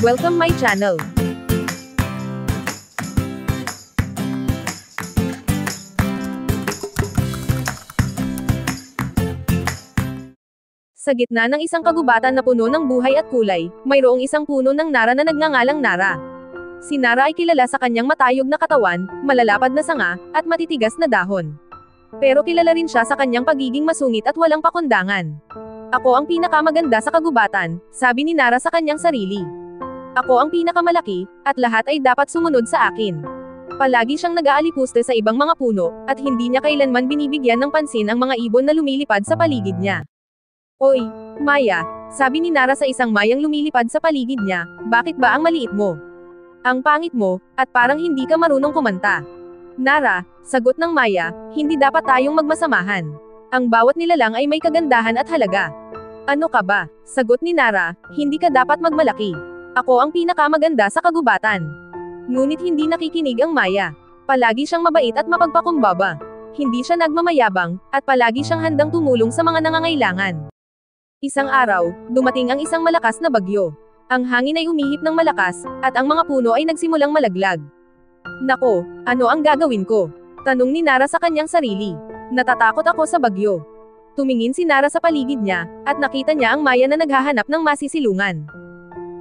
Welcome my channel. Sa gitna ng isang kagubatan na puno ng buhay at kulay, mayroong isang puno ng Nara na nagngangalang Nara. Si Nara ay kilala sa kanyang matayog na katawan, malalapad na sanga, at matitigas na dahon. Pero kilala rin siya sa kanyang pagiging masungit at walang pakundangan. Ako ang pinakamaganda sa kagubatan, sabi ni Nara sa kanyang sarili. Ako ang pinakamalaki, at lahat ay dapat sumunod sa akin. Palagi siyang nag-aalipuste sa ibang mga puno, at hindi niya kailanman binibigyan ng pansin ang mga ibon na lumilipad sa paligid niya. Oy, Maya, sabi ni Nara sa isang mayang lumilipad sa paligid niya, bakit ba ang maliit mo? Ang pangit mo, at parang hindi ka marunong kumanta. Nara, sagot ng Maya, hindi dapat tayong magmasamahan. Ang bawat nilalang ay may kagandahan at halaga. Ano ka ba? Sagot ni Nara, hindi ka dapat magmalaki. Ako ang pinakamaganda sa kagubatan. Ngunit hindi nakikinig ang Maya. Palagi siyang mabait at mapagpakumbaba. Hindi siya nagmamayabang, at palagi siyang handang tumulong sa mga nangangailangan. Isang araw, dumating ang isang malakas na bagyo. Ang hangin ay umihip ng malakas, at ang mga puno ay nagsimulang malaglag. Nako, ano ang gagawin ko? Tanong ni Nara sa kanyang sarili. Natatakot ako sa bagyo. Tumingin si Nara sa paligid niya, at nakita niya ang Maya na naghahanap ng masisilungan.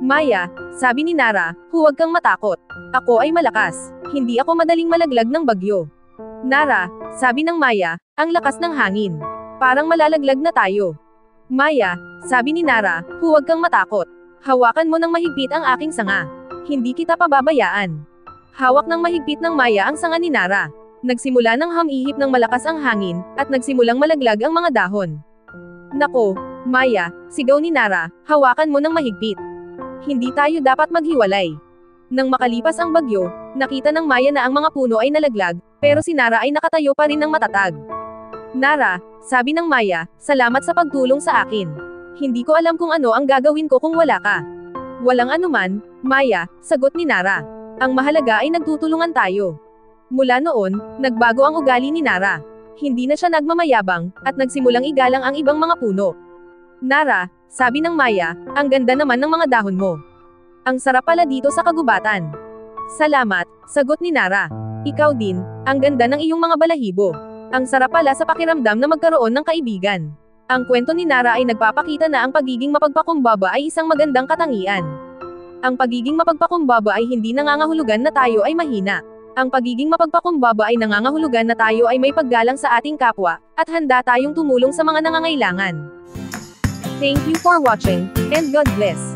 Maya, sabi ni Nara, huwag kang matakot. Ako ay malakas. Hindi ako madaling malaglag ng bagyo. Nara, sabi ng Maya, ang lakas ng hangin. Parang malalaglag na tayo. Maya, sabi ni Nara, huwag kang matakot. Hawakan mo ng mahigpit ang aking sanga. Hindi kita pababayaan. Hawak ng mahigpit ng Maya ang sanga ni Nara. Nagsimula ng hamihip ng malakas ang hangin, at nagsimulang malaglag ang mga dahon. Nako, Maya, sigaw ni Nara, hawakan mo ng mahigpit. Hindi tayo dapat maghiwalay. Nang makalipas ang bagyo, nakita ng Maya na ang mga puno ay nalaglag, pero si Nara ay nakatayo pa rin ng matatag. Nara, sabi ng Maya, salamat sa pagtulong sa akin. Hindi ko alam kung ano ang gagawin ko kung wala ka. Walang anuman, Maya, sagot ni Nara. Ang mahalaga ay nagtutulungan tayo. Mula noon, nagbago ang ugali ni Nara. Hindi na siya nagmamayabang, at nagsimulang igalang ang ibang mga puno. Nara, sabi ng Maya, ang ganda naman ng mga dahon mo. Ang sarap pala dito sa kagubatan. Salamat, sagot ni Nara. Ikaw din, ang ganda ng iyong mga balahibo. Ang sarap pala sa pakiramdam na magkaroon ng kaibigan. Ang kwento ni Nara ay nagpapakita na ang pagiging mapagpakumbaba ay isang magandang katangian. Ang pagiging mapagpakumbaba ay hindi nangangahulugan na tayo ay mahina. Ang pagiging mapagpakumbaba ay nangangahulugan na tayo ay may paggalang sa ating kapwa, at handa tayong tumulong sa mga nangangailangan. Thank you for watching, and God bless.